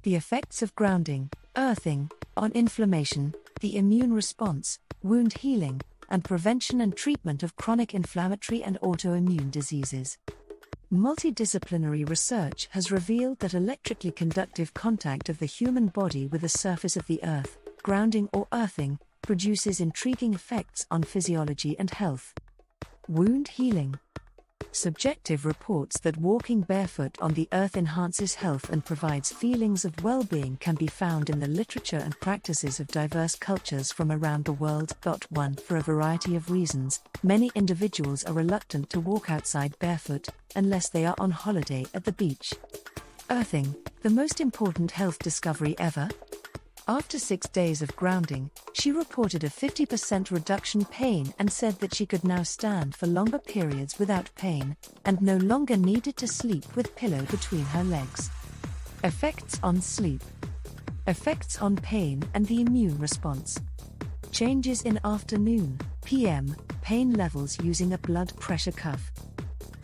The effects of grounding, earthing, on inflammation, the immune response, wound healing, and prevention and treatment of chronic inflammatory and autoimmune diseases. Multidisciplinary research has revealed that electrically conductive contact of the human body with the surface of the earth, grounding or earthing, produces intriguing effects on physiology and health. Wound healing. Subjective reports that walking barefoot on the earth enhances health and provides feelings of well-being can be found in the literature and practices of diverse cultures from around the world. 1. For a variety of reasons, many individuals are reluctant to walk outside barefoot, unless they are on holiday at the beach. Earthing, the most important health discovery ever? After 6 days of grounding, she reported a 50% reduction in pain and said that she could now stand for longer periods without pain, and no longer needed to sleep with pillow between her legs. Effects on sleep. Effects on pain and the immune response. Changes in afternoon, PM, pain levels using a blood pressure cuff.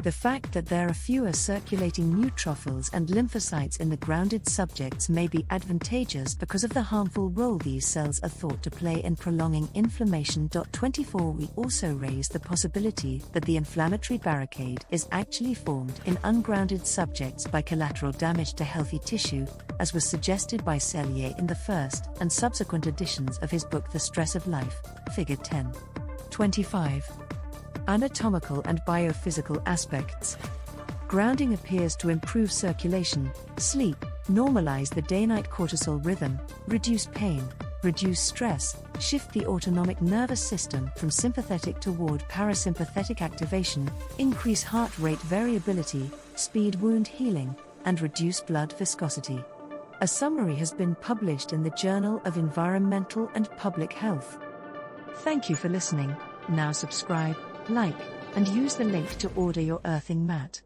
The fact that there are fewer circulating neutrophils and lymphocytes in the grounded subjects may be advantageous because of the harmful role these cells are thought to play in prolonging inflammation. 24. We also raise the possibility that the inflammatory barricade is actually formed in ungrounded subjects by collateral damage to healthy tissue, as was suggested by Sellier in the first and subsequent editions of his book The Stress of Life, Figure 10. 25. Anatomical and biophysical aspects. Grounding appears to improve circulation, sleep, normalize the day-night cortisol rhythm, reduce pain, reduce stress, shift the autonomic nervous system from sympathetic toward parasympathetic activation, increase heart rate variability, speed wound healing, and reduce blood viscosity. A summary has been published in the Journal of Environmental and Public Health. Thank you for listening. Now subscribe, like, and use the link to order your earthing mat.